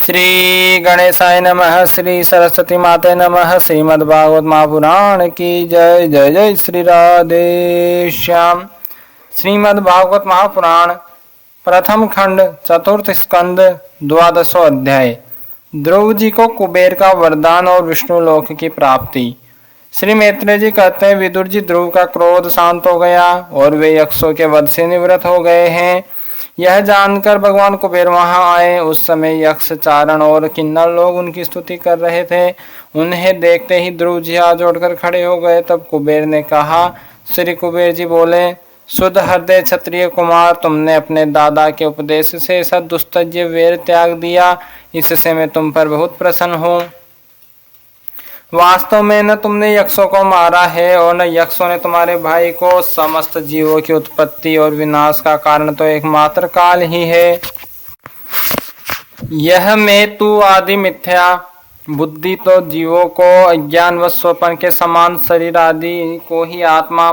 श्री गणेशाय नमः। श्री सरस्वती माते नमः। श्रीमद्भागवत महापुराण की जय। जय जय श्री राधे श्याम। श्रीमद्भागवत महापुराण प्रथम खंड चतुर्थ स्कंद 12वां अध्याय। ध्रुव जी को कुबेर का वरदान और विष्णु लोक की प्राप्ति। श्री मैत्रेय जी कहते हैं, विदुर जी, ध्रुव का क्रोध शांत हो गया और वे यक्षों के वध से निवृत्त हो गए हैं। यह जानकर भगवान कुबेर वहां आए। उस समय यक्ष, चारण और किन्नर लोग उनकी स्तुति कर रहे थे। उन्हें देखते ही ध्रुव जी हाथ जोड़कर खड़े हो गए। तब कुबेर ने कहा, श्री कुबेर जी बोले, शुद्ध हृदय क्षत्रिय कुमार, तुमने अपने दादा के उपदेश से ऐसा दुस्तज्य वैर त्याग दिया, इससे मैं तुम पर बहुत प्रसन्न हूँ। वास्तव में न तुमने यक्षों को मारा है और न यक्षों ने तुम्हारे भाई को। समस्त जीवों की उत्पत्ति और विनाश का कारण तो एकमात्र काल ही है। यह मैं तू आदि मिथ्या बुद्धि तो जीवों को अज्ञान व स्वपन के समान शरीर आदि को ही आत्मा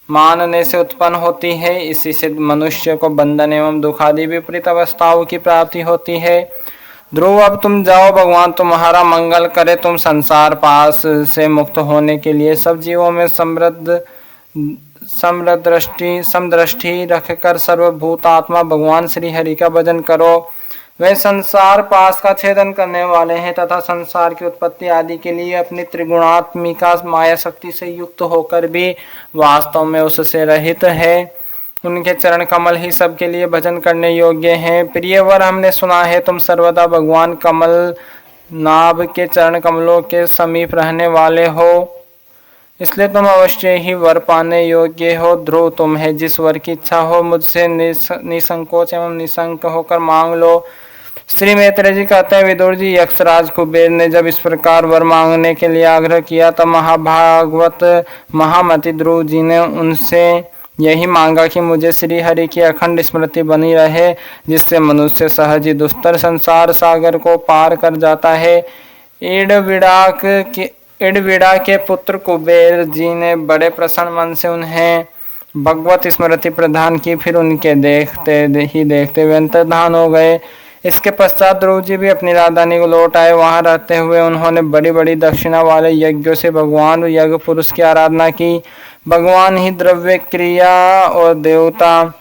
मानने से उत्पन्न होती है। इसी से मनुष्य को बंधन एवं दुख आदि विपरीत अवस्थाओं की प्राप्ति होती है। ध्रुव, अब तुम जाओ, भगवान तुम्हारा मंगल करे। तुम संसार पास से मुक्त होने के लिए सब जीवों में समदृष्टि रखकर सर्वभूत आत्मा भगवान श्री हरि का भजन करो। वे संसार पास का छेदन करने वाले हैं तथा संसार की उत्पत्ति आदि के लिए अपनी त्रिगुणात्मिका माया शक्ति से युक्त होकर भी वास्तव में उससे रहित है। उनके चरण कमल ही सबके लिए भजन करने योग्य हैं। प्रियवर, हमने सुना है तुम सर्वदा भगवान कमल नाभ के चरण कमलों के समीप रहने वाले हो, इसलिए तुम अवश्य ही वर पाने योग्य हो। ध्रुव, तुम्हें जिस वर की इच्छा हो मुझसे निसंकोच एवं निशंक होकर मांग लो। श्री मैत्रेय जी कहते हैं, विदुर जी, यक्षराज कुबेर ने जब इस प्रकार वर मांगने के लिए आग्रह किया तब महाभागवत महामति ध्रुव जी ने उनसे यही मांगा कि मुझे श्री हरि की अखंड स्मृति बनी रहे, जिससे मनुष्य सहज ही दुस्तर संसार सागर को पार कर जाता है। इड़विड़ा के पुत्र कुबेर जी ने बड़े प्रसन्न मन से उन्हें भगवत स्मृति प्रदान की। फिर उनके देखते वे अंतर्धान हो गए। इसके पश्चात ध्रुव जी भी अपनी राजधानी को लौट आए। वहां रहते हुए उन्होंने बड़ी बड़ी दक्षिणा वाले यज्ञों से भगवान यज्ञ पुरुष की आराधना की। भगवान ही द्रव्य, क्रिया और देवता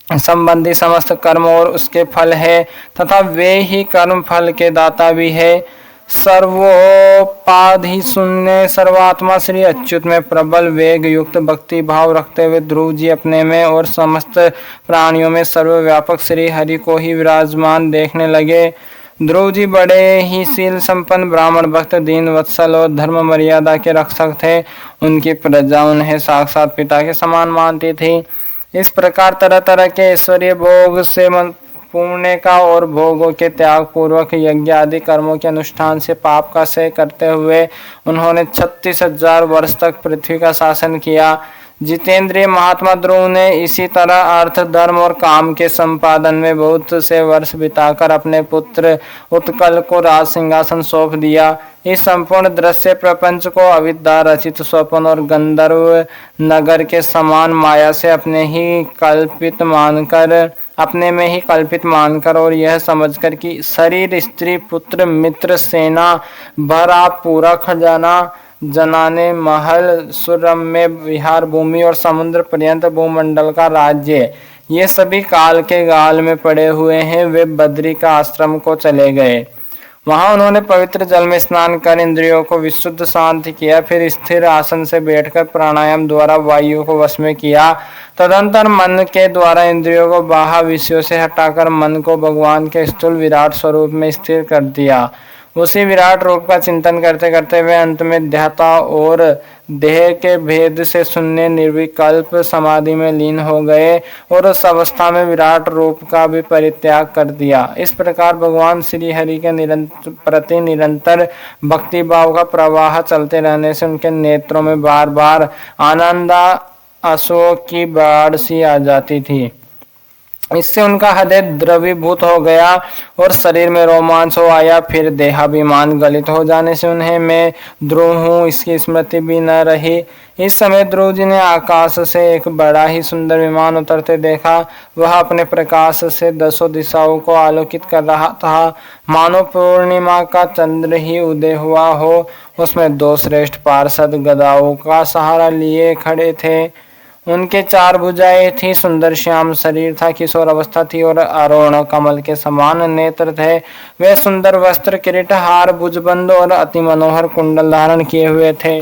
संबंधी समस्त कर्म और उसके फल है तथा वे ही कर्म फल के दाता भी है। सर्वोपाधि शून्य सर्वात्मा श्री अच्युत में प्रबल वेग युक्त भक्ति भाव रखते हुए ध्रुव जी अपने में और समस्त प्राणियों में सर्वव्यापक श्री हरि को ही विराजमान देखने लगे। ध्रुव जी बड़े ही शील संपन्न ब्राह्मण भक्त, दीन वत्सल और धर्म मर्यादा के रक्षक थे। उनकी प्रजा उन्हें साक्षात पिता के समान मानती थी। इस प्रकार तरह तरह के ऐश्वर्य भोग से पुण्य का और भोगों के त्याग पूर्वक यज्ञ आदि कर्मों के अनुष्ठान से पाप का क्षय करते हुए उन्होंने 36,000 वर्ष तक पृथ्वी का शासन किया। जितेंद्रिय महात्मा ध्रुव ने इसी तरह अर्थ, धर्म और काम के संपादन में बहुत से वर्ष बिताकर अपने पुत्र उत्कल को राज सिंहासन सौंप दिया। इस संपूर्ण दृश्य प्रपंच को अविद्या रचित स्वप्न और गंधर्व नगर के समान माया से अपने में ही कल्पित मानकर और यह समझकर कि शरीर, स्त्री, पुत्र, मित्र, सेना भरा पूरा खजाना, जनाने, महल, सुरम्य विहार भूमि और समुद्र पर्यंत भूमंडल का राज्य, ये सभी काल के गाल में पड़े हुए हैं। वे बद्री का आश्रम को चले गए। वहां उन्होंने पवित्र जल में स्नान कर इंद्रियों को विशुद्ध शांत किया। फिर स्थिर आसन से बैठकर प्राणायाम द्वारा वायु को वश में किया। तदंतर मन के द्वारा इंद्रियों को बाह्य विषयों से हटाकर मन को भगवान के स्थूल विराट स्वरूप में स्थिर कर दिया। उसी विराट रूप का चिंतन करते करते वे अंत में ध्याता और देह के भेद से शून्य निर्विकल्प समाधि में लीन हो गए और उस अवस्था में विराट रूप का भी परित्याग कर दिया। इस प्रकार भगवान श्री हरि के प्रति निरंतर भक्ति भाव का प्रवाह चलते रहने से उनके नेत्रों में बार बार आनंद अशोक की बाढ़ सी आ जाती थी। इससे उनका हृदय द्रवीभूत हो गया और शरीर में रोमांच हो आया। फिर देहाभिमान गलित हो जाने से उन्हें मैं ध्रुव हूँ इसकी स्मृति भी न रही। इस समय ध्रुव जी ने आकाश से एक बड़ा ही सुंदर विमान उतरते देखा। वह अपने प्रकाश से दसों दिशाओं को आलोकित कर रहा था, मानो पूर्णिमा का चंद्र ही उदय हुआ हो। उसमें दो श्रेष्ठ पार्षद गदाओं का सहारा लिए खड़े थे। उनके चार भुजाएं थी, सुंदर श्याम शरीर था, किशोर अवस्था थी और अरुण कमल के समान नेत्र थे। वे सुंदर वस्त्र, किरीट, हार, भुजबंद और अति मनोहर कुंडल धारण किए हुए थे।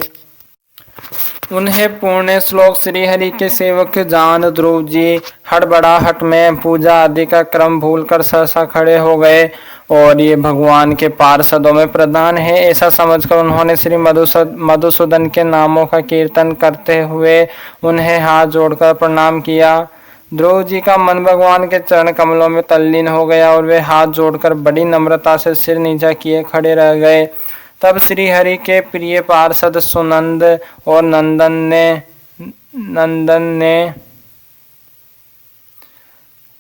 उन्हें पूर्ण श्लोक श्री हरि के सेवक जान ध्रुव जी हड़बड़ाहट में पूजा आदि का क्रम भूलकर सहसा खड़े हो गए और ये भगवान के पार्षदों में प्रधान है ऐसा समझकर उन्होंने श्री मधुसूदन के नामों का कीर्तन करते हुए उन्हें हाथ जोड़कर प्रणाम किया। ध्रुव जी का मन भगवान के चरण कमलों में तल्लीन हो गया और वे हाथ जोड़कर बड़ी नम्रता से सिर नीचा किए खड़े रह गए। तब श्री हरि के प्रिय पार्षद सुनंद और नंदन ने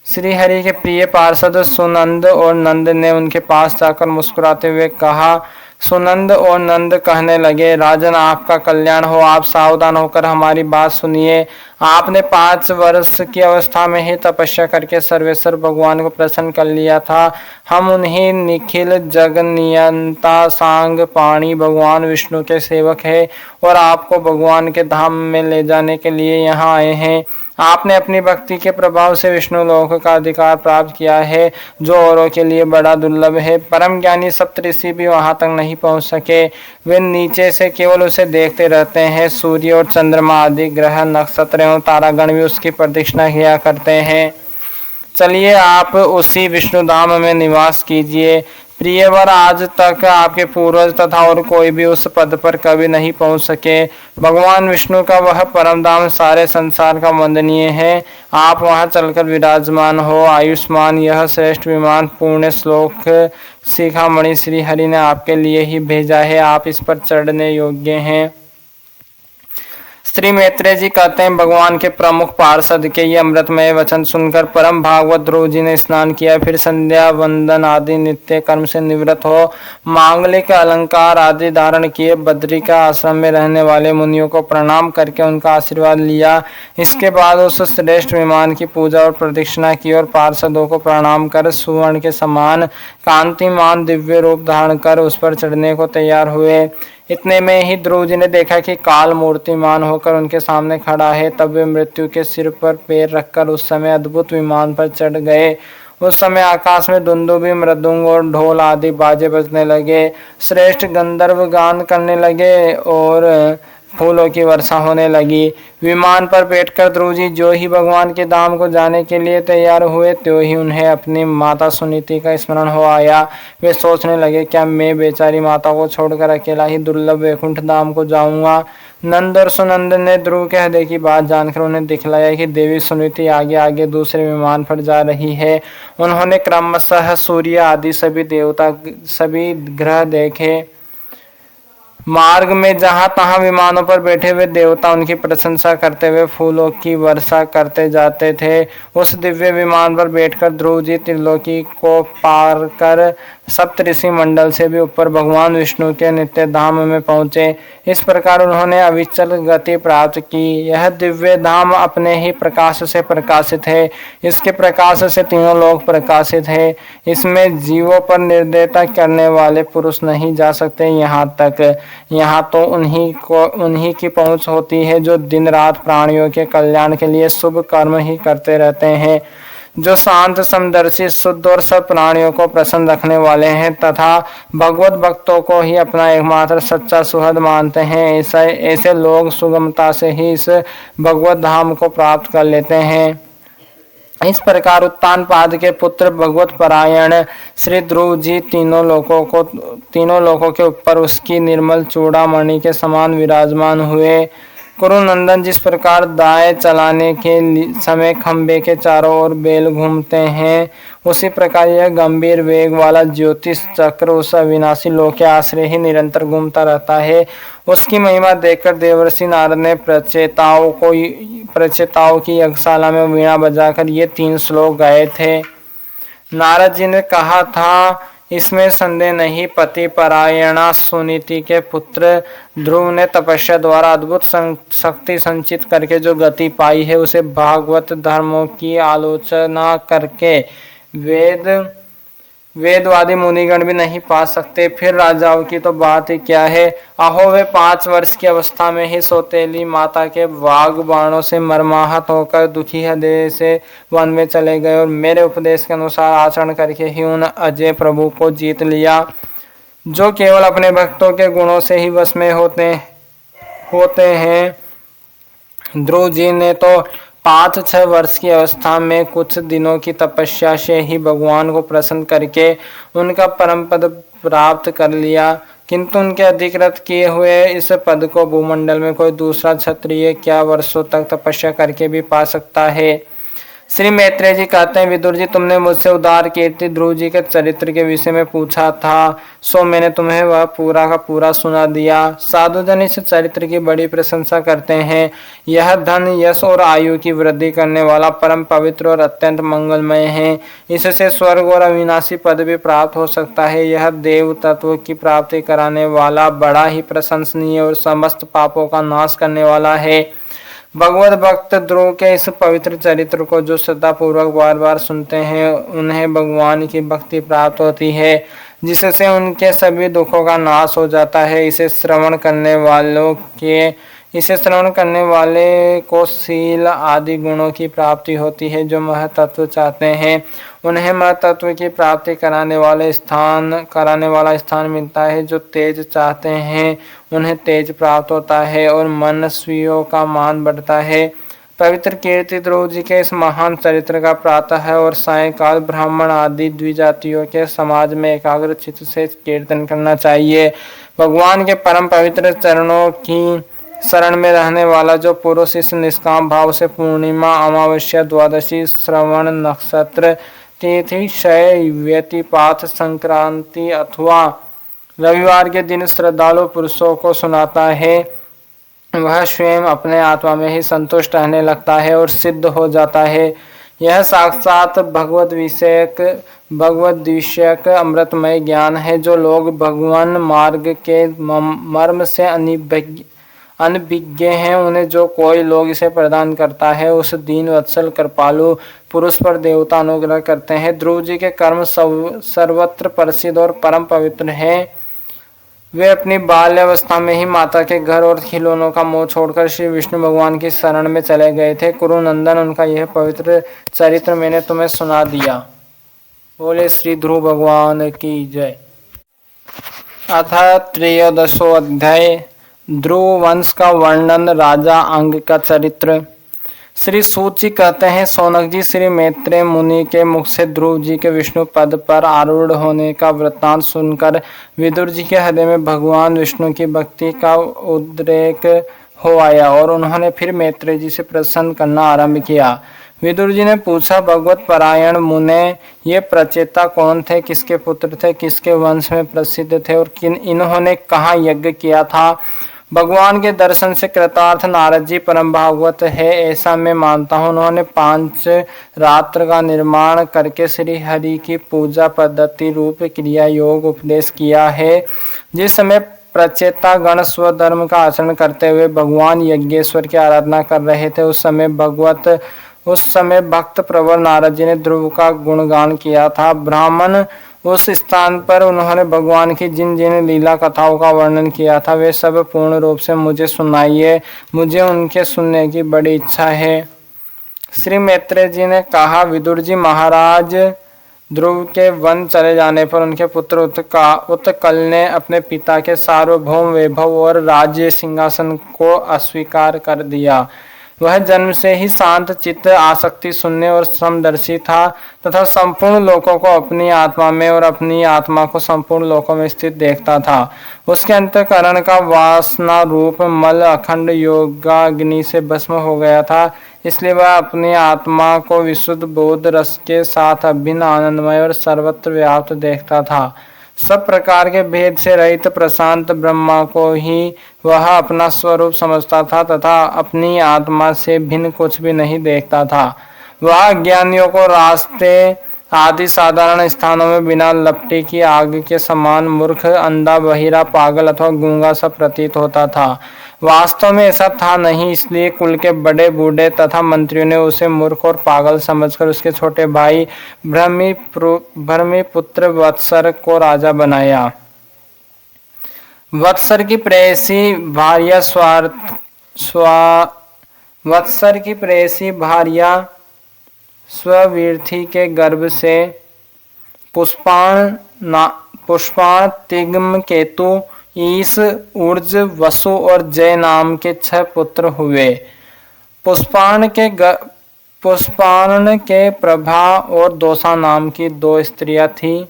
श्री हरि के प्रिय पार्षद सुनंद और नंद ने उनके पास जाकर मुस्कुराते हुए कहा। सुनंद और नंद कहने लगे, राजन आपका कल्याण हो, आप सावधान होकर हमारी बात सुनिए। आपने 5 वर्ष की अवस्था में ही तपस्या करके सर्वेश्वर भगवान को प्रसन्न कर लिया था। हम उन्हीं निखिल जग नियंता सांग पाणी भगवान विष्णु के सेवक हैं और आपको भगवान के धाम में ले जाने के लिए यहाँ आए हैं। आपने अपनी भक्ति के प्रभाव से विष्णु लोक का अधिकार प्राप्त किया है, जो औरों के लिए बड़ा दुर्लभ है। परम ज्ञानी सप्तऋषि भी वहां तक नहीं पहुंच सके, वे नीचे से केवल उसे देखते रहते हैं। सूर्य और चंद्रमा आदि ग्रह, नक्षत्र एवं तारागण भी उसकी प्रदक्षिणा किया करते हैं। चलिए आप उसी विष्णु धाम में निवास कीजिए। प्रियवर, आज तक आपके पूर्वज तथा और कोई भी उस पद पर कभी नहीं पहुंच सके। भगवान विष्णु का वह परम धाम सारे संसार का वंदनीय है। आप वहां चलकर विराजमान हो। आयुष्मान यह श्रेष्ठ विमान पूर्ण श्लोक शिखामणि श्री हरि ने आपके लिए ही भेजा है। आप इस पर चढ़ने योग्य हैं। श्री मैत्रेय जी कहते हैं, भगवान के प्रमुख पार्षद के ये अमृतमय वचन सुनकर परम भागवत ध्रुव जी ने स्नान किया। फिर संध्या वंदन आदि नित्य कर्म से निवृत्त हो मांगलिक अलंकार आदि धारण किए बद्री का आश्रम में रहने वाले मुनियों को प्रणाम करके उनका आशीर्वाद लिया। इसके बाद उस श्रेष्ठ विमान की पूजा और प्रदक्षिणा की और पार्षदों को प्रणाम कर सुवर्ण के समान कांतिमान दिव्य रूप धारण कर उस पर चढ़ने को तैयार हुए। इतने में ही ध्रुव जी ने देखा कि काल मूर्तिमान होकर उनके सामने खड़ा है। तब वे मृत्यु के सिर पर पैर रखकर उस समय अद्भुत विमान पर चढ़ गए। उस समय आकाश में दुंदुभी, मृदुंग और ढोल आदि बाजे बजने लगे। श्रेष्ठ गंधर्व गान करने लगे और फूलों की वर्षा होने लगी। विमान पर बैठकर ध्रुव जी जो ही भगवान के धाम को जाने के लिए तैयार हुए, त्यों ही उन्हें अपनी माता सुनीति का स्मरण हो आया। वे सोचने लगे, क्या मैं बेचारी माता को छोड़कर अकेला ही दुर्लभ वैकुंठ धाम को जाऊंगा। नंद और सुनंद ने ध्रुव के हृदय की बात जानकर उन्हें दिखलाया कि देवी सुनीति आगे आगे दूसरे विमान पर जा रही है। उन्होंने क्रमशः सूर्य आदि सभी ग्रह देखे। मार्ग में जहां तहां विमानों पर बैठे हुए देवता उनकी प्रशंसा करते हुए फूलों की वर्षा करते जाते थे। उस दिव्य विमान पर बैठकर ध्रुव जी त्रिलोकी को पार कर सप्तऋषि मंडल से भी ऊपर भगवान विष्णु के नित्य धाम में पहुंचे। इस प्रकार उन्होंने अविचल गति प्राप्त की। यह दिव्य धाम अपने ही प्रकाश से प्रकाशित है। इसके प्रकाश से तीनों लोक प्रकाशित है। इसमें जीवों पर निर्दयता करने वाले पुरुष नहीं जा सकते। यहाँ तो उन्हीं की पहुंच होती है जो दिन रात प्राणियों के कल्याण के लिए शुभ कर्म ही करते रहते हैं, जो शांत समदर्शी शुद्ध और सब प्राणियों को प्रसन्न रखने वाले हैं तथा भगवत भक्तों को ही अपना एकमात्र सच्चा सुहृद मानते हैं। ऐसे लोग सुगमता से ही इस भगवत धाम को प्राप्त कर लेते हैं। इस प्रकार उत्तानपाद के पुत्र भगवत परायण श्री ध्रुव जी तीनों लोकों के ऊपर उसकी निर्मल चूड़ामणि के समान विराजमान हुए। कुरुनंदन जिस प्रकार दाएं चलाने के समय खंबे के चारों ओर बैल घूमते हैं, उसी प्रकार यह गंभीर वेग वाला ज्योतिष चक्र उस अविनाशी लोक के आश्रय ही निरंतर घूमता रहता है। उसकी महिमा देखकर देवर्षि नारद ने प्रचेताओं की यज्ञशाला में वीणा बजाकर ये 3 श्लोक गाए थे। नारद जी ने कहा था, इसमें संदेह नहीं, पति परायणा सुनीति के पुत्र ध्रुव ने तपस्या द्वारा अद्भुत शक्ति संचित करके जो गति पाई है उसे भागवत धर्मों की आलोचना करके वेदवादी मुनिगण भी नहीं पा सकते, फिर राजाओं की तो बात ही क्या है। अहो, वे 5 वर्ष की अवस्था में ही सौतेली माता के वाग बाणों से मर्माहत होकर दुखी हृदय से वन में चले गए और मेरे उपदेश के अनुसार आचरण करके ही उन अजय प्रभु को जीत लिया, जो केवल अपने भक्तों के गुणों से ही वश में होते हैं। ध्रुव जी ने तो 5-6 वर्ष की अवस्था में कुछ दिनों की तपस्या से ही भगवान को प्रसन्न करके उनका परम पद प्राप्त कर लिया, किंतु उनके अधिकृत किए हुए इस पद को भूमंडल में कोई दूसरा क्षत्रिय क्या वर्षों तक तपस्या करके भी पा सकता है। श्री मैत्रेय जी कहते हैं, विदुर जी, तुमने मुझसे उदार कीर्ति ध्रुव जी के चरित्र के विषय में पूछा था, सो मैंने तुम्हें वह पूरा का पूरा सुना दिया। साधुजन इस चरित्र की बड़ी प्रशंसा करते हैं। यह धन, यश और आयु की वृद्धि करने वाला परम पवित्र और अत्यंत मंगलमय है। इससे स्वर्ग और अविनाशी पद भी प्राप्त हो सकता है। यह देव तत्व की प्राप्ति कराने वाला बड़ा ही प्रशंसनीय और समस्त पापों का नाश करने वाला है। भगवत भक्त ध्रुव के इस पवित्र चरित्र को जो श्रद्धा पूर्वक बार बार सुनते हैं उन्हें भगवान की भक्ति प्राप्त होती है, जिससे उनके सभी दुखों का नाश हो जाता है। इसे श्रवण करने वाले को शील आदि गुणों की प्राप्ति होती है। जो महतत्व चाहते हैं उन्हें महतत्व की प्राप्ति कराने वाला स्थान मिलता है। जो तेज चाहते हैं उन्हें तेज प्राप्त होता है और मनस्वियों का मान बढ़ता है। पवित्र कीर्ति ध्रुव जी के इस महान चरित्र का प्रातः और सायंकाल ब्राह्मण आदि द्विजातियों के समाज में एकाग्र चित्त से कीर्तन करना चाहिए। भगवान के परम पवित्र चरणों की शरण में रहने वाला जो पुरुष इस निष्काम भाव से पूर्णिमा, अमावस्या, द्वादशी, श्रवण नक्षत्र, तिथि, क्षय, व्यतिपात, संक्रांति अथवा रविवार के दिन श्रद्धालु पुरुषों को सुनाता है, वह स्वयं अपने आत्मा में ही संतुष्ट रहने लगता है और सिद्ध हो जाता है। यह साक्षात भगवत विषयक अमृतमय ज्ञान है। जो लोग भगवान मार्ग के मर्म से अनभिज्ञ हैं, उन्हें जो कोई लोग इसे प्रदान करता है, उस दीन वत्सल कृपालु पुरुष पर देवता अनुग्रह करते हैं। ध्रुव जी के कर्म सर्वत्र प्रसिद्ध और परम पवित्र हैं। वे अपनी बाल्यावस्था में ही माता के घर और खिलौनों का मोह छोड़कर श्री विष्णु भगवान की शरण में चले गए थे। कुरुनंदन, उनका यह पवित्र चरित्र मैंने तुम्हें सुना दिया। बोले श्री ध्रुव भगवान की जय। अथ 13वां अध्याय ध्रुव वंश का वर्णन, राजा अंग का चरित्र। श्री सूत जी कहते हैं, सौनक जी, श्री मैत्रेय मुनि के मुख से ध्रुव जी के विष्णु पद पर आरूढ़ होने का वृत्तांत सुनकर विदुर जी के हृदय में भगवान विष्णु की भक्ति का उद्रेक हो आया और उन्होंने फिर मैत्रेय जी से प्रसन्न करना आरंभ किया। विदुर जी ने पूछा, भगवत परायण मुने, ये प्रचेता कौन थे, किसके पुत्र थे, किसके वंश में प्रसिद्ध थे और इन्होंने कहाँ यज्ञ किया था। भगवान के दर्शन से कृतार्थ नारद जी परम भागवत है, ऐसा मैं मानता हूँ। उन्होंने 5 रात्र का निर्माण करके श्री हरि की पूजा पद्धति रूप क्रिया योग उपदेश किया है। जिस समय प्रचेता गण स्वधर्म का आचरण करते हुए भगवान यज्ञेश्वर की आराधना कर रहे थे, उस समय भक्त प्रवर नारद जी ने ध्रुव का गुणगान किया था। ब्राह्मण उस स्थान पर उन्होंने भगवान की जिन जिन लीला कथाओं का वर्णन किया था वे सब पूर्ण रूप से मुझे सुनाइए, मुझे उनके सुनने की बड़ी इच्छा है। श्री मैत्रेय जी ने कहा, विदुर जी, महाराज ध्रुव के वन चले जाने पर उनके पुत्र उत्कल ने अपने पिता के सार्वभौम वैभव और राज्य सिंहासन को अस्वीकार कर दिया। वह जन्म से ही शांत चित्त, आसक्ति शून्य और समदर्शी था तथा संपूर्ण लोकों को अपनी आत्मा में और अपनी आत्मा को संपूर्ण लोकों में स्थित देखता था। उसके अंतःकरण का वासना रूप मल अखंड योगाग्नि से भस्म हो गया था। इसलिए वह अपनी आत्मा को विशुद्ध बोध रस के साथ अभिन्न आनंदमय और सर्वत्र व्याप्त देखता था। सब प्रकार के भेद से रहित प्रशांत ब्रह्मा को ही वह अपना स्वरूप समझता था तथा अपनी आत्मा से भिन्न कुछ भी नहीं देखता था। वह अज्ञानियों को रास्ते आदि साधारण स्थानों में बिना लपटी की आग के समान मूर्ख, अंधा, बहिरा, पागल अथवा गूंगा सा प्रतीत होता था। वास्तव में ऐसा था नहीं, इसलिए कुल के बड़े बूढ़े तथा मंत्रियों ने उसे मूर्ख और पागल समझकर उसके छोटे भाई भ्रमिपुत्र वत्सर को राजा बनाया। वत्सर की प्रेयसी भार्या स्ववीर्थी के गर्भ से पुष्पाण, तिग्म, केतु, ईश, ऊर्ज, वसु और जय नाम के 6 पुत्र हुए। पुष्पाण के प्रभा और दोसा नाम की 2 स्त्रियां थीं।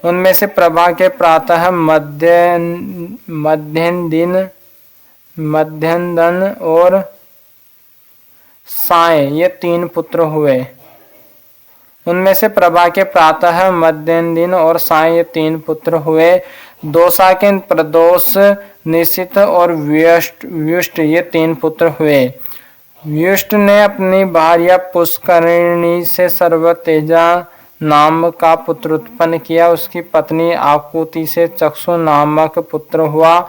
उनमें से प्रभा के प्रातः मध्यन्दन और साय ये 3 पुत्र हुए। उनमें से प्रभा के प्रातः, मध्यदिन और साय ये 3 पुत्र हुए। दोसा के प्रदोष, निशित और व्युष्ट ये 3 पुत्र हुए। व्युष्ट ने अपनी भार्या पुष्करिणी से सर्वतेजा नाम का पुत्र उत्पन्न किया। उसकी पत्नी आकुति से चक्षु नामक पुत्र हुआ।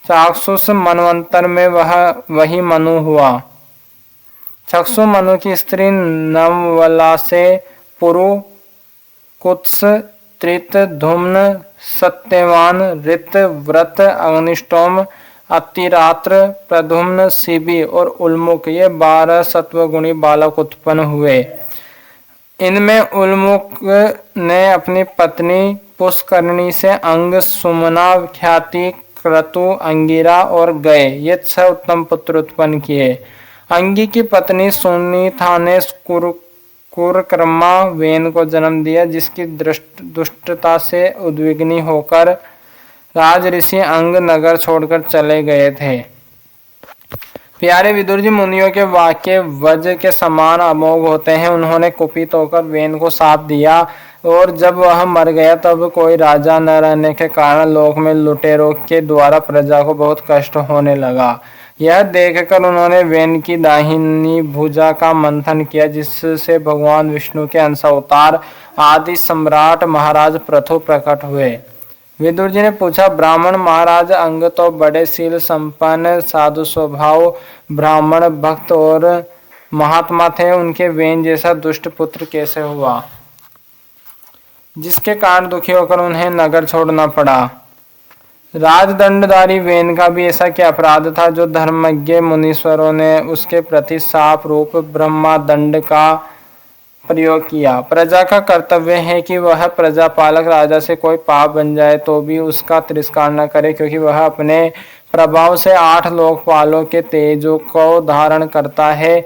चाक्षुष मनवंतर में वही मनु हुआ। चक्षु मनु की स्त्री नवला से पुरु, कुत्स, त्रित, धूम्न, सत्यवान, ऋत, व्रत, अग्निष्टोम, अतिरात्र, प्रधुम्न, शिबी और उल्मुख ये 12 सत्वगुणी बालक उत्पन्न हुए। इनमें उल्मुख ने अपनी पत्नी पुष्करणी से अंग, सुमना, ख्याति, क्रतु, अंगिरा और गए ये 6 उत्तम पुत्र उत्पन्न किए। अंगी की पत्नी सुनीता ने कुरकर्मा वेन को जन्म दिया, जिसकी दुष्टता से उद्विग्नी होकर राज ऋषि अंग नगर छोड़कर चले गए थे। प्यारे विदुर जी, मुनियों के वाक्य वज्र के समान अमोघ होते हैं। उन्होंने कुपित होकर वेन को शाप दिया और जब वह मर गया तब कोई राजा न रहने के कारण लोक में लुटेरों के द्वारा प्रजा को बहुत कष्ट होने लगा। यह देखकर उन्होंने वेन की दाहिनी भुजा का मंथन किया, जिससे भगवान विष्णु के अंशावतार आदि सम्राट महाराज पृथु प्रकट हुए। विदुर जी ने पूछा, ब्राह्मण महाराज अंग तो बड़े शील संपन्न, साधु स्वभाव, ब्राह्मण भक्त और महात्मा थे, उनके वेन जैसा दुष्ट पुत्र कैसे हुआ, जिसके कारण दुखी होकर उन्हें नगर छोड़ना पड़ा। राजदंडधारी वेन का भी ऐसा क्या अपराध था जो धर्मज्ञ मुनीश्वरों ने उसके प्रति शाप रूप ब्रह्मा दंड का प्रयोग किया। प्रजा का कर्तव्य है कि वह प्रजापालक राजा से कोई पाप बन जाए तो भी उसका तिरस्कार न करे, क्योंकि वह अपने प्रभाव से 8 लोकपालों के तेजों को धारण करता है।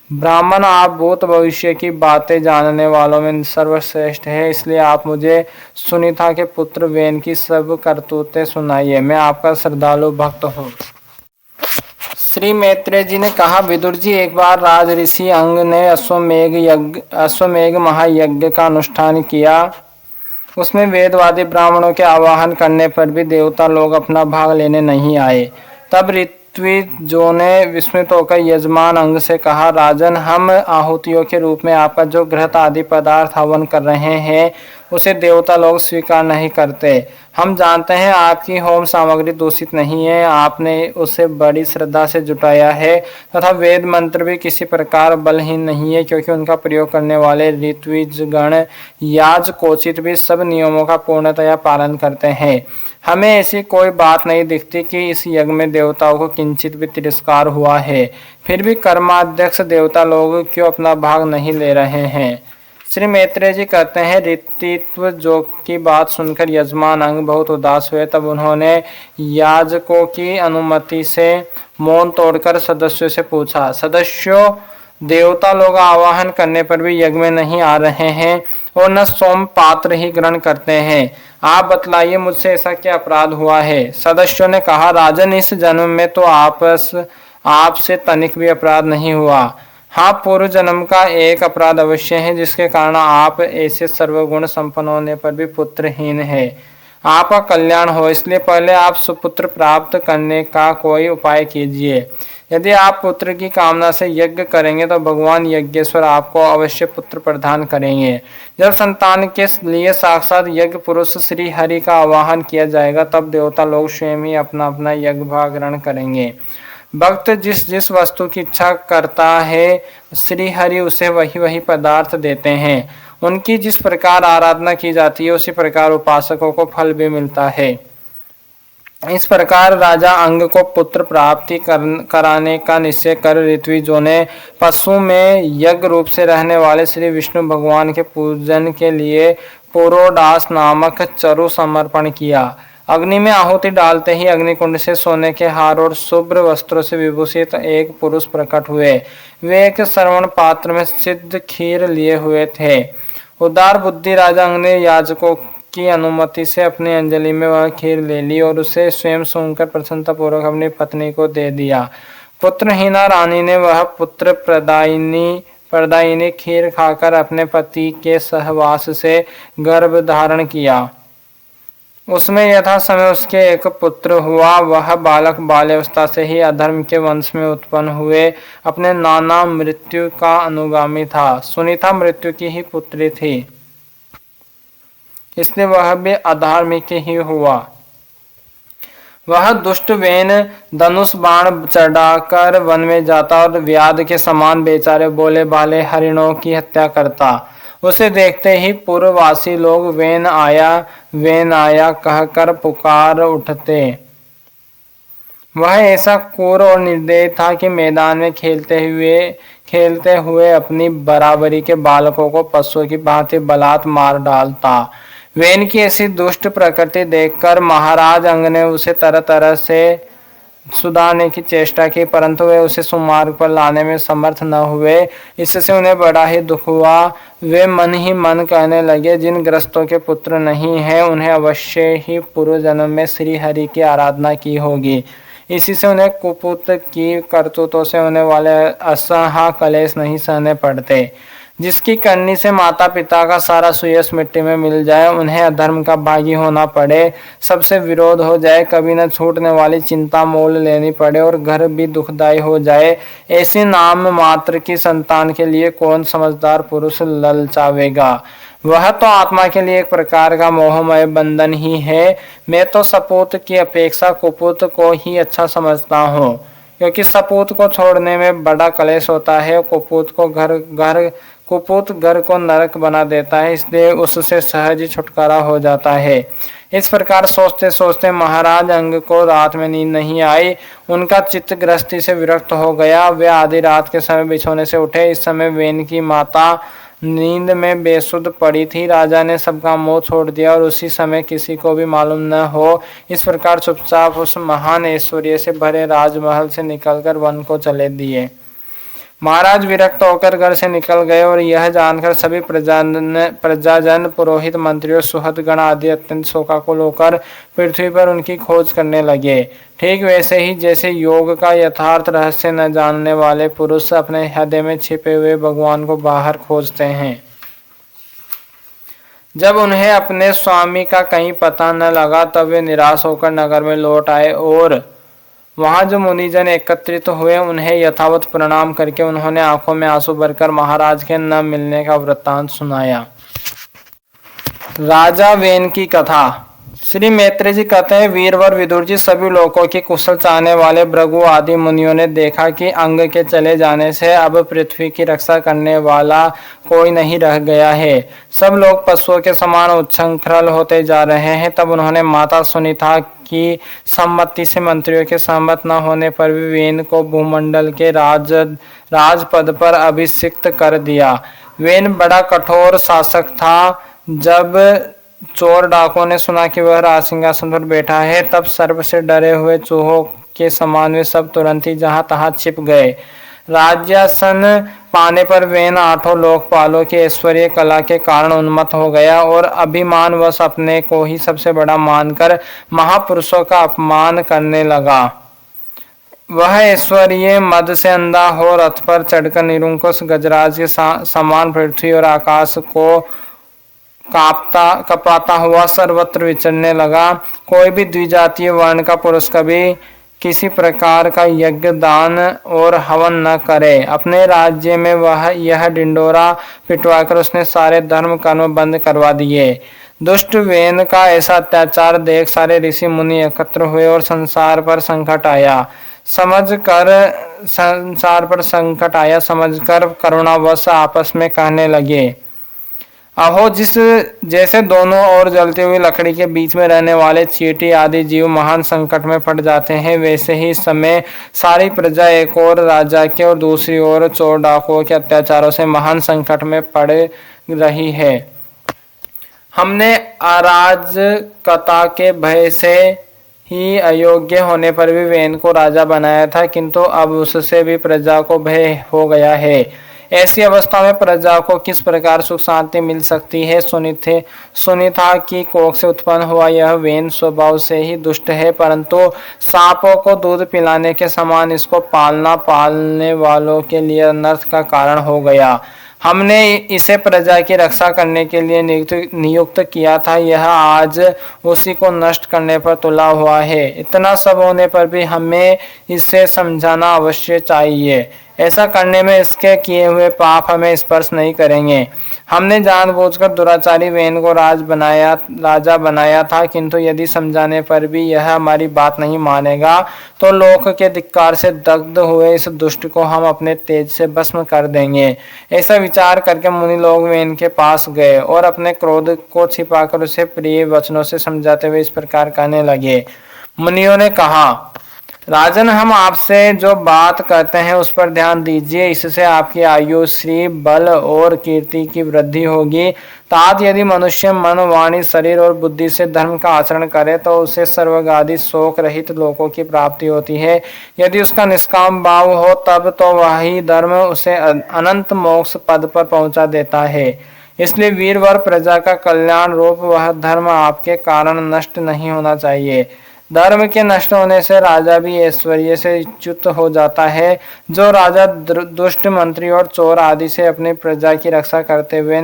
ब्राह्मण, आप भूत भविष्य की बातें जानने वालों में सर्वश्रेष्ठ है, इसलिए आप मुझे सुनीता के पुत्र वेन की सब करतूतें सुनाइए। मैं आपका श्रद्धालु भक्त हूँ। श्री मैत्रेय जी ने कहा, विदुर जी, एक बार राज ऋषि अंग ने अश्वमेघ महायज्ञ का अनुष्ठान किया। उसमें वेदवादी ब्राह्मणों के आवाहन करने पर भी देवता लोग अपना भाग लेने नहीं आए। तब ऋत्विजों ने विस्मित होकर यजमान अंग से कहा, राजन, हम आहुतियों के रूप में आपका जो घृत आदि पदार्थ हवन कर रहे हैं उसे देवता लोग स्वीकार नहीं करते। हम जानते हैं आपकी होम सामग्री दूषित नहीं है, आपने उसे बड़ी श्रद्धा से जुटाया है तथा वेद मंत्र भी किसी प्रकार बलहीन नहीं है, क्योंकि उनका प्रयोग करने वाले ऋत्विजगण याजकोचित भी सब नियमों का पूर्णतया पालन करते हैं। हमें ऐसी कोई बात नहीं दिखती कि इस यज्ञ में देवताओं को किंचित भी तिरस्कार हुआ है। फिर भी कर्माध्यक्ष देवता लोग क्यों अपना भाग नहीं ले रहे हैं? श्री मैत्रेय जी कहते हैं, ऋत्वित्व जो की बात सुनकर यजमान अंग बहुत उदास हुए। तब उन्होंने याजकों की अनुमति से मौन तोड़कर सदस्यों से पूछा, सदस्यों, देवता लोग आवाहन करने पर भी यज्ञ में नहीं आ रहे हैं और न सोम पात्र ही ग्रहण करते हैं। आप बतलाइए, मुझसे ऐसा क्या अपराध हुआ है? सदस्यों ने कहा, राजन, इस जन्म में तो आपसे तनिक भी अपराध नहीं हुआ। हाँ, पूर्व जन्म का एक अपराध अवश्य है, जिसके कारण आप ऐसे सर्वगुण संपन्न होने पर भी पुत्रहीन है। आपका कल्याण हो, इसलिए पहले आप सुपुत्र प्राप्त करने का कोई उपाय कीजिए। यदि आप पुत्र की कामना से यज्ञ करेंगे तो भगवान यज्ञेश्वर आपको अवश्य पुत्र प्रदान करेंगे। जब संतान के लिए साक्षात यज्ञ पुरुष श्री हरि का आवाहन किया जाएगा, तब देवता लोग स्वयं ही अपना अपना यज्ञ भाग ग्रहण करेंगे। भक्त जिस जिस वस्तु की इच्छा करता है, श्री हरि उसे वही वही पदार्थ देते हैं। उनकी जिस प्रकार आराधना की जाती है, उसी प्रकार उपासकों को फल भी मिलता है। इस प्रकार राजा अंग को पुत्र प्राप्ति कराने का निश्चय कर ऋत्विजों ने पशु में यज्ञ रूप से रहने वाले श्री विष्णु भगवान के पूजन के लिए पुरोडास नामक चरु समर्पण किया। अग्नि में आहुति डालते ही अग्निकुंड से सोने के हार और शुभ्र वस्त्रों से विभूषित एक पुरुष प्रकट हुए। वे एक श्रवण पात्र में सिद्ध खीर लिए हुए थे। उदार बुद्धि राजा अंग ने याजकों की अनुमति से अपनी अंजलि में वह खीर ले ली और उसे स्वयं सूंघकर प्रसन्नता पूर्वक अपनी पत्नी को दे दिया। पुत्रहीना रानी ने वह पुत्र प्रदायिनी खीर खाकर अपने पति के सहवास से गर्भ धारण किया। उसमें यथा समय उसके एक पुत्र हुआ। वह बालक बाल्यावस्था से ही अधर्म के वंश में उत्पन्न हुए अपने नाना मृत्यु का अनुगामी था। सुनीता मृत्यु की ही पुत्री थी, इसलिए वह भी अधार्मिक ही हुआ। वह दुष्ट वेन धनुष बाण चढ़ाकर वन में जाता और व्याध के समान बेचारे बोले भाले हरिणों की हत्या करता। उसे देखते ही पूर्ववासी लोग वेन आया कहकर पुकार उठते। वह ऐसा क्रूर और निर्दयी था कि मैदान में खेलते हुए अपनी बराबरी के बालकों को पशुओं की भांति बलात् मार डालता। वेन की ऐसी दुष्ट प्रकृति देखकर महाराज अंग ने उसे तरह तरह से सुधारने की चेष्टा की, परंतु वे उसे सुमार्ग पर लाने में समर्थ न हुए। इससे उन्हें बड़ा ही दुख हुआ। वे मन ही मन कहने लगे, जिन ग्रस्तों के पुत्र नहीं है, उन्हें अवश्य ही पूर्व जन्म में श्री हरि की आराधना की होगी। इसी से उन्हें कुपुत्र की करतूतों से होने वाले असह्य कलेश नहीं सहने पड़ते। जिसकी करनी से माता पिता का सारा सुयश मिट्टी में मिल जाए, उन्हें अधर्म का भागी होना पड़े, सबसे विरोध हो जाए, कभी न छूटने वाली चिंता मोल लेनी पड़े और घर भी दुखदायी हो जाए, ऐसी नाम मात्र की संतान के लिए कौन समझदार पुरुष ललचावेगा। वह तो आत्मा के लिए एक प्रकार का मोहमय बंधन ही है। मैं तो सपूत की अपेक्षा कुपुत को ही अच्छा समझता हूँ, क्योंकि सपूत को छोड़ने में बड़ा कलेश होता है। कुपुत घर को नरक बना देता है, इसलिए उससे सहज ही छुटकारा हो जाता है। इस प्रकार सोचते सोचते महाराज अंग को रात में नींद नहीं आई। उनका चित्त गृहस्थी से विरक्त हो गया। वे आधी रात के समय बिछोने से उठे। इस समय वेन की माता नींद में बेसुध पड़ी थी। राजा ने सबका मोह छोड़ दिया और उसी समय किसी को भी मालूम न हो, इस प्रकार चुपचाप उस महान ऐश्वर्य से भरे राजमहल से निकलकर वन को चले दिए। महाराज विरक्त होकर घर से निकल गए और यह जानकर सभी प्रजाजन पुरोहित मंत्रियों सुहृदगण आदि अत्यंत शोकाकुल होकर पृथ्वी पर उनकी खोज करने लगे। ठीक वैसे ही जैसे योग का यथार्थ रहस्य न जानने वाले पुरुष अपने हृदय में छिपे हुए भगवान को बाहर खोजते हैं। जब उन्हें अपने स्वामी का कहीं पता न लगा, तब वे निराश होकर नगर में लौट आए और वहां जो मुनिजन एकत्रित हुए, उन्हें यथावत प्रणाम करके उन्होंने आंखों में आंसू भरकर महाराज के न मिलने का वृत्तांत सुनाया। राजा वेन की कथा। श्री मैत्रेय जी कहते हैं, वीरवर विदुर जी, सभी लोगों की कुशल चाहने वाले भृगु आदि मुनियों ने देखा कि अंग के चले जाने से अब पृथ्वी की रक्षा करने वाला कोई नहीं रह गया है। सब लोग पशुओं के समान उच्छृंखल होते जा रहे हैं। तब उन्होंने माता सुनीता की सम्मति से मंत्रियों के सहमत न होने पर भी वेन को भूमंडल के राजपद पर अभिषिक्त कर दिया। वेन बड़ा कठोर शासक था। जब चोर डाकुओं ने सुना कि वह राज सिंहासन पर बैठा है, तब सर्प से डरे हुए चूहों के समान वे सब तुरंत ही जहां तहां छिप गए। राज्यासन पाने पर वेन आठों लोकपालों के ऐश्वर्य कला के कारण उन्मत्त हो गया और अभिमानवश अपने को ही सबसे बड़ा मानकर महापुरुषों का अपमान करने लगा। वह ऐश्वर्य मद से अंधा हो रथ पर चढ़कर निरंकुश गजराज के समान पृथ्वी और आकाश को कपाता हुआ सर्वत्र विचरने लगा। कोई भी द्विजातीय वर्ण का पुरुष कभी किसी प्रकार का यज्ञ दान और हवन न करे। अपने राज्य में वह यह ढिंडोरा पिटवाकर उसने सारे धर्म कर्म बंद करवा दिए। दुष्ट वेन का ऐसा अत्याचार देख सारे ऋषि मुनि एकत्र हुए और संसार पर संकट आया समझकर करुणावश आपस में कहने लगे, अहो, जिस जैसे दोनों ओर जलती हुई लकड़ी के बीच में रहने वाले चींटी आदि जीव महान संकट में पड़ जाते हैं, वैसे ही इस समय सारी प्रजा एक ओर राजा के और दूसरी ओर चोर डाकुओं के अत्याचारों से महान संकट में पड़ रही है। हमने अराजकता के भय से ही अयोग्य होने पर भी वेन को राजा बनाया था, किंतु अब उससे भी प्रजा को भय हो गया है। ऐसी अवस्था में प्रजा को किस प्रकार सुख शांति मिल सकती है। सुनीता की कोख से उत्पन्न हुआ यह वेन स्वभाव से ही दुष्ट है, परंतु सांपों को दूध पिलाने के समान इसको पालना पालने वालों के लिए अनर्थ का कारण हो गया। हमने इसे प्रजा की रक्षा करने के लिए नियुक्त किया था, यह आज उसी को नष्ट करने पर तुला हुआ है। इतना सब होने पर भी हमें इसे समझाना अवश्य चाहिए। ऐसा करने में इसके किए हुए पाप हमें स्पर्श नहीं करेंगे। हमने जानबूझकर दुराचारी वेन को राजा बनाया था, किंतु यदि समझाने पर भी यह हमारी बात नहीं मानेगा तो लोक के धिक्कार से दग्ध हुए इस दुष्ट को हम अपने तेज से भस्म कर देंगे। ऐसा विचार करके मुनि लोग वेन के पास गए और अपने क्रोध को छिपाकर उसे प्रिय वचनों से समझाते हुए इस प्रकार कहने लगे। मुनियों ने कहा, राजन, हम आपसे जो बात करते हैं उस पर ध्यान दीजिए। इससे आपकी आयु, श्री, बल और कीर्ति की वृद्धि होगी। तात यदि मनुष्य मन, वाणी, शरीर और बुद्धि से धर्म का आचरण करे तो उसे सर्वगादि शोक रहित लोकों की प्राप्ति होती है। यदि उसका निष्काम भाव हो तब तो वही धर्म उसे अनंत मोक्ष पद पर पहुंचा देता है। इसलिए वीरवर प्रजा का कल्याण रूप वह धर्म आपके कारण नष्ट नहीं होना चाहिए। धर्म के नष्ट होने से राजा भी ऐश्वर्य से च्युत हो जाता है। जो राजा दुष्ट मंत्री और चोर आदि से अपनी प्रजा की रक्षा करते हुए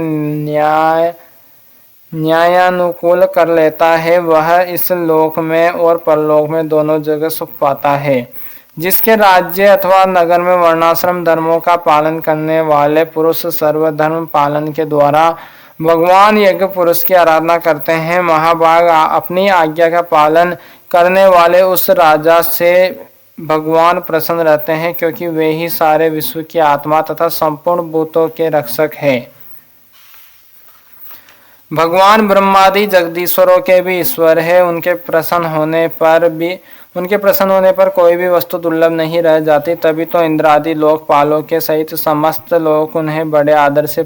न्यायानुकूल कर लेता है, वह इस लोक में और परलोक में दोनों जगह सुख पाता है। जिसके राज्य अथवा नगर में वर्णाश्रम धर्मों का पालन करने वाले पुरुष सर्वधर्म पालन के द्वारा भगवान यज्ञ पुरुष की आराधना करते हैं, महाभाग अपनी आज्ञा का पालन करने वाले उस राजा से भगवान प्रसन्न रहते हैं, क्योंकि वे ही सारे विश्व की आत्मा तथा संपूर्ण भूतों के रक्षक हैं। भगवान ब्रह्मादि जगदीश्वरों के भी ईश्वर है। उनके प्रसन्न होने पर कोई भी वस्तु दुर्लभ नहीं रह जाती। तभी तो इंद्रादि लोकपालों के सहित समस्त लोग उन्हें बड़े आदर से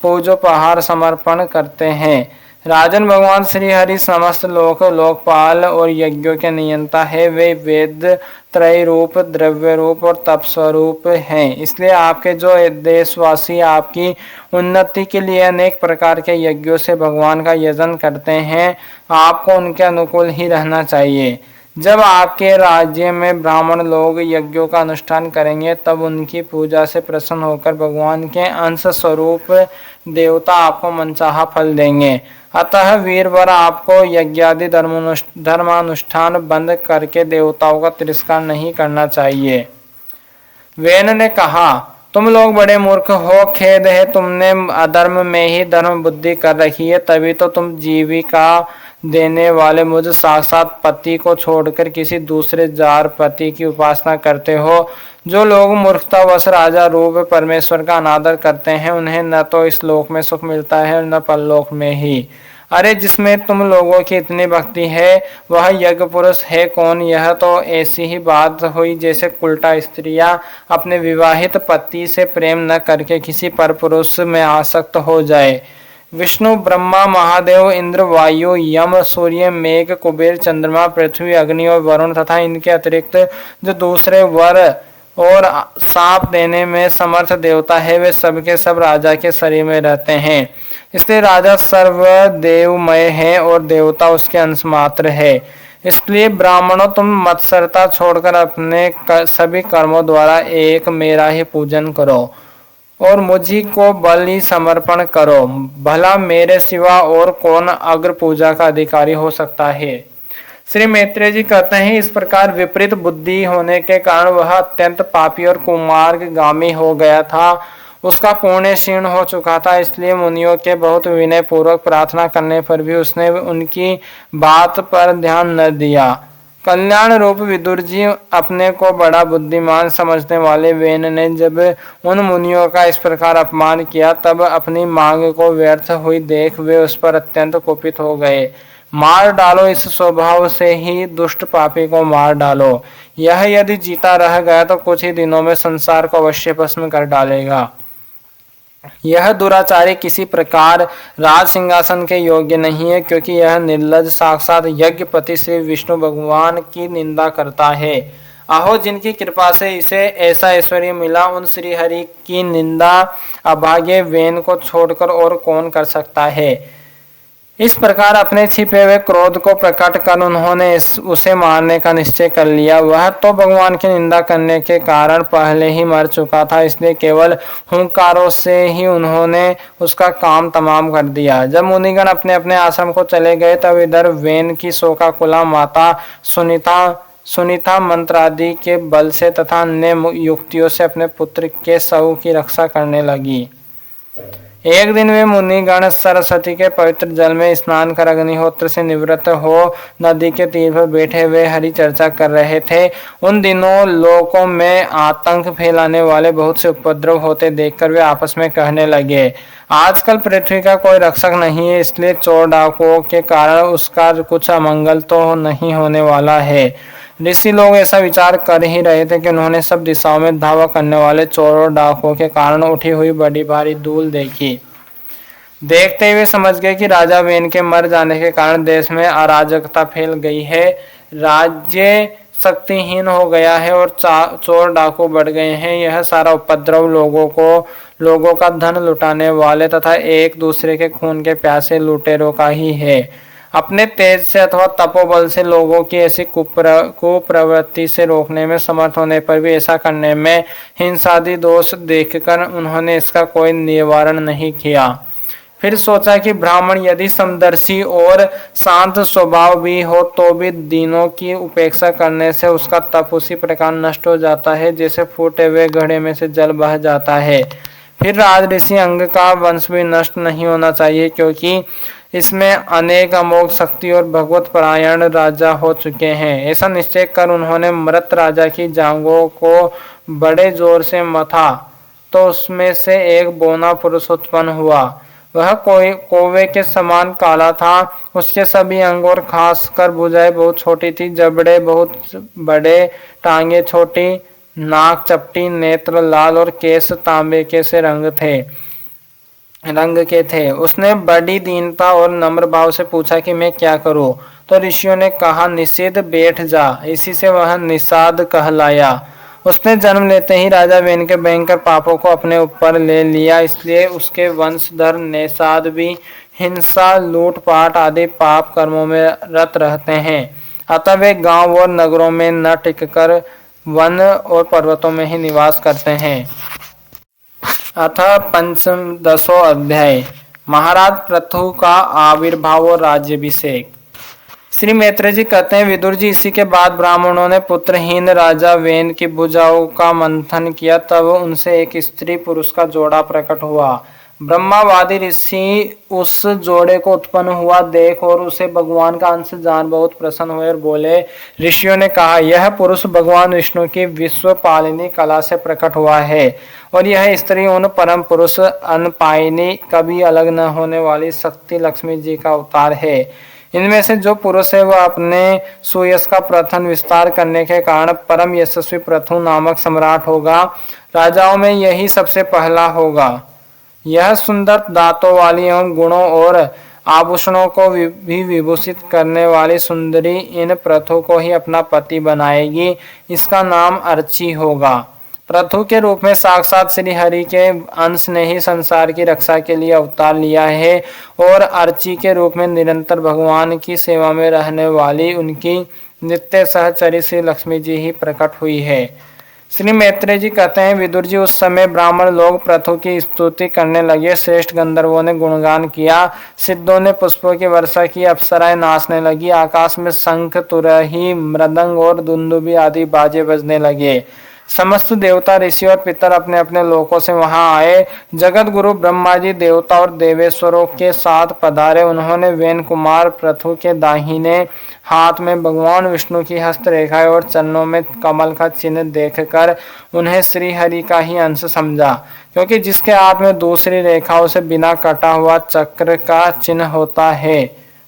पूजोपहार समर्पण करते हैं। राजन, भगवान श्री हरि समस्त लोकपाल और यज्ञों के नियंता है। वे वेद त्रय रूप, द्रव्य रूप और तप स्वरूप हैं। इसलिए आपके जो देशवासी आपकी उन्नति के लिए अनेक प्रकार के यज्ञों से भगवान का यजन करते हैं, आपको उनके अनुकूल ही रहना चाहिए। जब आपके राज्य में ब्राह्मण लोग यज्ञों का अनुष्ठान करेंगे तब उनकी पूजा से प्रसन्न होकर भगवान के अंश स्वरूप देवता आपको मनचाहा फल देंगे। अतः वीरवर आपको यज्ञादि धर्मानुष्ठान बंद करके देवताओं का तिरस्कार नहीं करना चाहिए। वेन ने कहा, तुम लोग बड़े मूर्ख हो, खेद है, तुमने अधर्म में ही धर्म बुद्धि कर रखी है। तभी तो तुम जीविका देने वाले मुझ साक्षात पति को छोड़कर किसी दूसरे जार पति की उपासना करते हो। जो लोग मूर्खतावश राजा रूप परमेश्वर का अनादर करते हैं, उन्हें न तो इस लोक में सुख मिलता है और न परलोक में ही। अरे, जिसमें तुम लोगों की इतनी भक्ति है वह यज्ञ पुरुष है कौन? यह तो ऐसी ही बात हुई जैसे उल्टा स्त्रियां अपने विवाहित पति से प्रेम न करके किसी पर पुरुष में आसक्त हो जाए। विष्णु, ब्रह्मा, महादेव, इंद्र, वायु, यम, सूर्य, मेघ, कुबेर, चंद्रमा, पृथ्वी, अग्नि और वरुण तथा इनके अतिरिक्त जो दूसरे वर और साप देने में समर्थ देवता है, वे सबके सब राजा के शरीर में रहते हैं। इसलिए राजा सर्वदेवमय है और देवता उसके अंश मात्र है। इसलिए ब्राह्मणों, तुम मत्सरता छोड़कर अपने सभी कर्मों द्वारा एक मेरा ही पूजन करो और मुझी को बलि समर्पण करो। भला मेरे सिवा और कौन अग्र पूजा का अधिकारी हो सकता है। श्री मैत्रेय जी कहते हैं, इस प्रकार विपरीत बुद्धि होने के कारण वह अत्यंत पापी और कुमार्गामी हो गया था। उसका पुण्य क्षीण हो चुका था, इसलिए मुनियों के बहुत विनय पूर्वक प्रार्थना करने पर भी उसने उनकी बात पर ध्यान न दिया। कल्याण रूप विदुर जी, अपने को बड़ा बुद्धिमान समझने वाले वेन ने जब उन मुनियों का इस प्रकार अपमान किया, तब अपनी मांग को व्यर्थ हुई देख वे उस पर अत्यंत कुपित हो गए। मार डालो, इस स्वभाव से ही दुष्ट पापी को मार डालो। यह यदि जीता रह गया तो कुछ ही दिनों में संसार को अवश्य भस्म कर डालेगा। यह दुराचारी किसी प्रकार राज सिंहासन के योग्य नहीं है, क्योंकि यह निर्लज साक्षात यज्ञपति श्री विष्णु भगवान की निंदा करता है। अहो, जिनकी कृपा से इसे ऐसा ऐश्वर्य मिला, उन श्री हरि की निंदा अभागे वेन को छोड़कर और कौन कर सकता है। इस प्रकार अपने छिपे हुए क्रोध को प्रकट कर उन्होंने उसे मारने का निश्चय कर लिया। वह तो भगवान की निंदा करने के कारण पहले ही मर चुका था, इसलिए केवल हुंकारों से ही उन्होंने उसका काम तमाम कर दिया। जब मुनिगण अपने अपने आश्रम को चले गए, तब इधर वेन की शोकाकुला माता सुनीता मंत्र आदि के बल से तथा अन्य युक्तियों से अपने पुत्र के शव की रक्षा करने लगी। एक दिन वे मुनिगण सरस्वती के पवित्र जल में स्नान कर अग्निहोत्र से निवृत्त हो नदी के तीर पर बैठे हुए हरि चर्चा कर रहे थे। उन दिनों लोकों में आतंक फैलाने वाले बहुत से उपद्रव होते देखकर वे आपस में कहने लगे, आजकल पृथ्वी का कोई रक्षक नहीं है, इसलिए चोर डाकुओं के कारण उसका कुछ अमंगल तो नहीं होने वाला है। ऋषि लोग ऐसा विचार कर ही रहे थे कि उन्होंने सब दिशाओं में धावा करने वाले चोरों डाकुओं के कारण उठी हुई बड़ी भारी धूल देखी। देखते हुए समझ गए कि राजा वेन के मर जाने के कारण देश में अराजकता फैल गई है, राज्य शक्तिहीन हो गया है और चोर डाकू बढ़ गए हैं। यह सारा उपद्रव लोगों का धन लुटाने वाले तथा एक दूसरे के खून के प्यासे लुटेरों का ही है। अपने तेज से अथवा तपोबल से लोगों की ऐसी कुप्रवृत्ति से रोकने में समर्थ होने पर भी ऐसा करने में हिंसादि दोष देखकर उन्होंने इसका कोई निवारण नहीं किया। फिर सोचा कि ब्राह्मण यदि समदर्शी और शांत स्वभाव भी हो तो भी दीनों की उपेक्षा करने से उसका तप उसी प्रकार नष्ट हो जाता है जैसे फूटे हुए घड़े में से जल बह जाता है। फिर राज ऋषि अंग का वंश भी नष्ट नहीं होना चाहिए, क्योंकि इसमें अनेक अमोघ शक्ति और भगवत परायण राजा हो चुके हैं। ऐसा निश्चय कर उन्होंने मृत राजा की जांघों को बड़े जोर से मथा तो उसमें से एक बौना पुरुष उत्पन्न हुआ। वह कौवे के समान काला था। उसके सभी अंग और खासकर भुजाएं बहुत छोटी थी, जबड़े बहुत बड़े, टांगे छोटी, नाक चपटी, नेत्र लाल और केस तांबे के से रंग के थे। उसने बड़ी दीनता और नम्र भाव से पूछा कि मैं क्या करूं? तो ऋषियों ने कहा, निषेध बैठ जा। इसी से वह निषाद कहलाया। उसने जन्म लेते ही राजा वेन के भयंकर पापों को अपने ऊपर ले लिया, इसलिए उसके वंशधर निषाद भी हिंसा, लूटपाट आदि पाप कर्मों में रत रहते हैं। अतः वे गांव और नगरों में न टिककर वन और पर्वतों में ही निवास करते हैं। अथ पंचदशो अध्याय महाराज पृथु का आविर्भाव और राज्याभिषेक। श्री मैत्रेय जी कहते हैं, विदुर जी, इसी के बाद ब्राह्मणों ने पुत्रहीन राजा वेन की भुजाओं का मंथन किया। तब उनसे एक स्त्री पुरुष का जोड़ा प्रकट हुआ। ब्रह्मावादी ऋषि उस जोड़े को उत्पन्न हुआ देख और उसे भगवान का अंश जान बहुत प्रसन्न हुए और बोले, ऋषियों ने कहा, यह पुरुष भगवान विष्णु की विश्व पालिनी कला से प्रकट हुआ है और यह स्त्री उन परम पुरुष अनपायिनी, कभी अलग न होने वाली शक्ति लक्ष्मी जी का अवतार है। इनमें से जो पुरुष है वह अपने सुयश का प्रथम विस्तार करने के कारण परम यशस्वी पृथु नामक सम्राट होगा। राजाओं में यही सबसे पहला होगा। यह सुंदर दांतों वाली एवं गुणों और आभूषणों को भी विभूषित करने वाली सुंदरी इन पृथु को ही अपना पति बनाएगी। इसका नाम अर्ची होगा। पृथु के रूप में साक्षात श्री हरि के अंश ने ही संसार की रक्षा के लिए अवतार लिया है और अर्ची के रूप में निरंतर भगवान की सेवा में रहने वाली उनकी नित्य सहचरी श्री लक्ष्मी जी ही प्रकट हुई है। श्री मैत्रेय जी कहते हैं, विदुर जी, उस समय ब्राह्मण लोग पृथु की स्तुति करने लगे। श्रेष्ठ गंधर्वों ने गुणगान किया, सिद्धों ने पुष्पों की वर्षा की, अप्सराएं नाचने लगी, आकाश में शंख, तुरही, मृदंग और दुंदुभी आदि बाजे बजने लगे। समस्त देवता, ऋषि और पितर अपने अपने लोकों से वहां आए। जगत गुरु ब्रह्मा जी देवता और देवेश्वरों के साथ पधारे। उन्होंने वेन कुमार पृथु के दाहिने हाथ में भगवान विष्णु की हस्तरेखाएं और चरणों में कमल का चिन्ह देखकर उन्हें श्री हरि का ही अंश समझा, क्योंकि जिसके हाथ में दूसरी रेखाओं से बिना कटा हुआ चक्र का चिन्ह होता है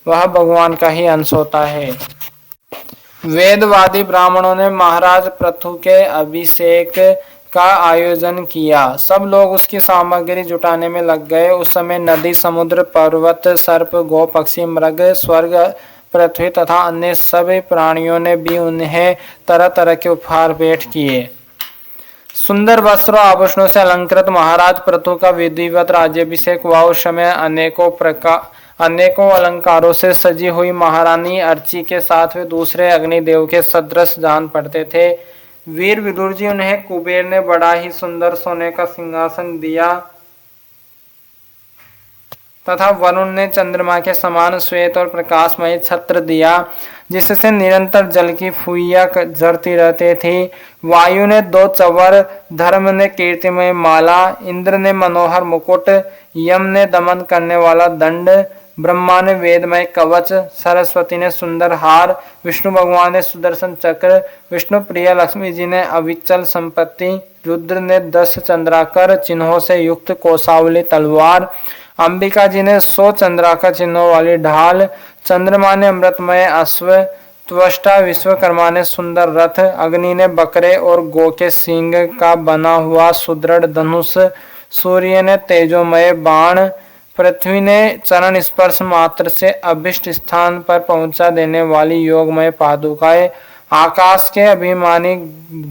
वह भगवान का ही अंश होता है। वेदवादी ब्राह्मणों ने महाराज पृथु के अभिषेक का आयोजन किया। सब लोग उसकी सामग्री जुटाने में लग गए। उस समय नदी, समुद्र, पर्वत, सर्प, गौ, पक्षी, मृग, स्वर्ग, पृथ्वी तथा अन्य सभी प्राणियों ने भी उन्हें तरह तरह के उपहार भेंट किए। सुंदर वस्त्रों आभूषणों से अलंकृत महाराज पृथु का विधिवत राज्याभिषेक हुआ। उस समय अनेकों अलंकारों से सजी हुई महारानी अर्ची के साथ वे दूसरे अग्निदेव के सदृश जान पड़ते थे। वीर विदुर जी, उन्हें कुबेर ने बड़ा ही सुंदर सोने का सिंहासन दिया तथा वरुण ने चंद्रमा के समान श्वेत और प्रकाशमय छत्र दिया, जिससे निरंतर जल की फुइया झरती रहती थी। वायु ने 2 चवर, धर्म ने कीर्तिमय माला, इंद्र ने मनोहर मुकुट, यम ने दमन करने वाला दंड, ब्रह्मा ने वेदमय कवच, सरस्वती ने सुंदर हार, विष्णु भगवान ने सुदर्शन चक्र, विष्णु प्रिया लक्ष्मी जी ने अविचल संपत्ति, रुद्र ने 10 चंद्राकर चिन्हों से युक्त कोसावली तलवार, अंबिका जी ने 100 चंद्राकर चिन्हों वाली ढाल, चंद्रमा ने अमृतमय अश्व, त्वष्टा विश्वकर्मा ने सुंदर रथ, अग्नि ने बकरे और गौ के सींग का बना हुआ सुदृढ़ धनुष, सूर्य ने तेजोमय बाण, पृथ्वी ने चरण स्पर्श मात्र से अभिष्ट स्थान पर पहुंचा देने वाली योगमय पादुकाएं, आकाश के अभिमानी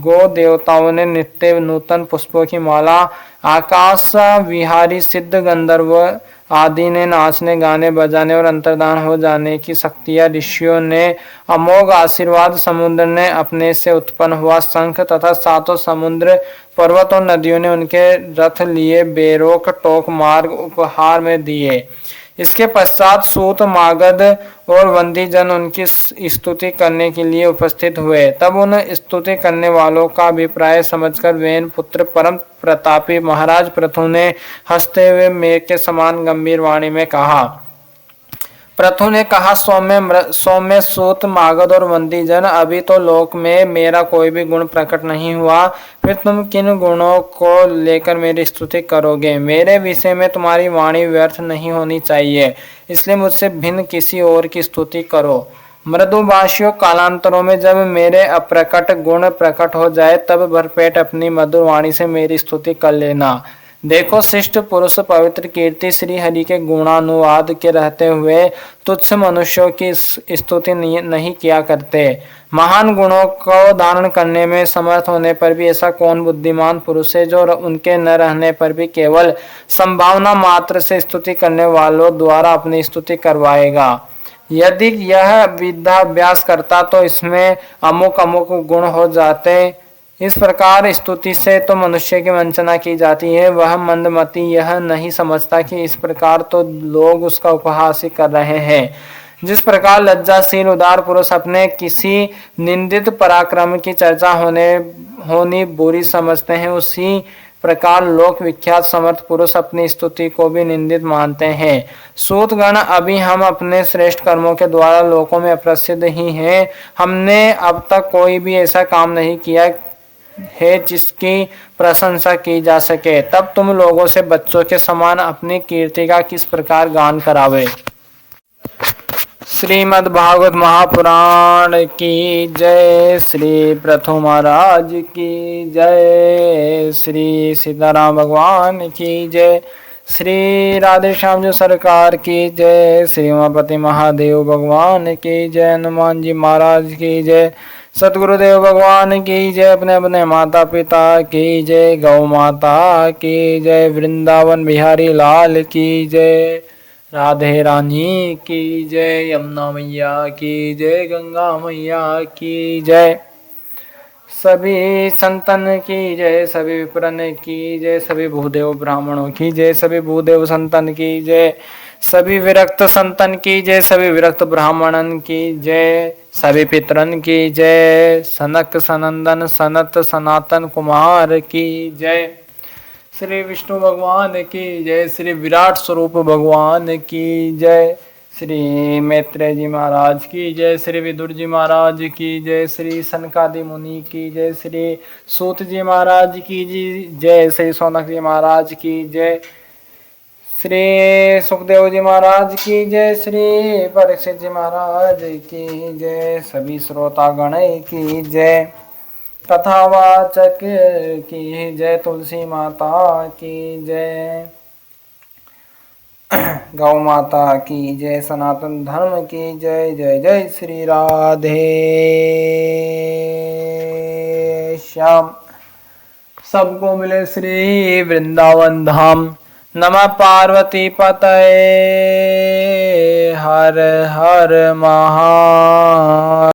गो देवताओं ने नित्य नूतन पुष्पों की माला, आकाश विहारी सिद्ध गंधर्व आदि ने नाचने, गाने, बजाने और अंतर्धान हो जाने की शक्तियां, ऋषियों ने अमोघ आशीर्वाद, समुद्र ने अपने से उत्पन्न हुआ शंख तथा 7 समुद्र, पर्वत और नदियों ने उनके रथ लिए बेरोक टोक मार्ग उपहार में दिए। इसके पश्चात सूत, मागध और वंदी जन उनकी स्तुति करने के लिए उपस्थित हुए। तब उन स्तुति करने वालों का अभिप्राय समझकर वेन पुत्र परम प्रतापी महाराज पृथु ने हंसते हुए मेघ के समान गंभीर वाणी में कहा। पृथु ने कहा, सौम्य, सूत, मागध और वंदी जन, अभी तो लोक में मेरा कोई भी गुण प्रकट नहीं हुआ, फिर तुम किन गुणों को लेकर मेरी स्तुति करोगे? मेरे विषय में तुम्हारी वाणी व्यर्थ नहीं होनी चाहिए, इसलिए मुझसे भिन्न किसी और की स्तुति करो। मृदुभाषियों, कालांतरों में जब मेरे अप्रकट गुण प्रकट हो जाए तब भरपेट अपनी मधुर वाणी से मेरी स्तुति कर लेना। देखो, शिष्ट पुरुष पवित्र कीर्ति श्री हरि के गुणानुवाद के रहते हुए तुच्छ मनुष्यों की स्तुति नहीं किया करते। महान गुणों को धारण करने में समर्थ होने पर भी ऐसा कौन बुद्धिमान पुरुष है जो उनके न रहने पर भी केवल संभावना मात्र से स्तुति करने वालों द्वारा अपनी स्तुति करवाएगा? यदि यह विद्याभ्यास करता तो इसमें अमुक अमुक गुण हो जाते। इस प्रकार स्तुति से तो मनुष्य की वंचना की जाती है। वह मंदमती यह नहीं समझता कि इस प्रकार तो लोग उसका उपहास ही कर रहे हैं। जिस प्रकार लज्जाशील उदार पुरुष अपने किसी निंदित पराक्रम की चर्चा होनी बुरी समझते हैं, उसी प्रकार लोक विख्यात समर्थ पुरुष अपनी स्तुति को भी निंदित मानते हैं। सूतगण, अभी हम अपने श्रेष्ठ कर्मों के द्वारा लोकों में अप्रसिद्ध ही हैं। हमने अब तक कोई भी ऐसा काम नहीं किया है जिसकी प्रशंसा की जा सके। तब तुम लोगों से बच्चों के समान अपनी कीर्ति का किस प्रकार गान करावे? श्रीमद् भागवत महापुराण की जय। श्री पृथु महाराज की जय। श्री सीताराम भगवान की जय। श्री राधे श्याम जी सरकार की जय। श्री उमापति महादेव भगवान की जय। हनुमान जी महाराज की जय। सतगुरुदेव भगवान की जय। अपने अपने माता पिता की जय। गौ माता की जय। वृंदावन बिहारी लाल की जय। राधे रानी की जय। यमुना मैया की जय। गंगा मैया की जय। सभी संतन की जय। सभी विप्रन की जय। सभी भूदेव ब्राह्मणों की जय। सभी भूदेव संतन की जय। सभी विरक्त संतन की जय। सभी विरक्त ब्राह्मणन की जय। सभी पितरन की जय। सनक सनंदन सनत सनातन कुमार की जय। श्री विष्णु भगवान की जय। श्री विराट स्वरूप भगवान की जय। श्री मैत्रेय जी महाराज की जय। श्री विदुर जी महाराज की जय। श्री सनकादि मुनि की जय। श्री सूत जी महाराज की जय। श्री सौनक जी महाराज की जय। श्री सुखदेव जी महाराज की जय। श्री परीक्षित जी महाराज की जय। सभी श्रोतागण की जय। कथावाचक की जय। तुलसी माता की जय। गौ माता की जय। सनातन धर्म की जय। जय जय श्री राधे श्याम। सबको मिले श्री वृंदावन धाम। नमः पार्वती पतये हर हर महा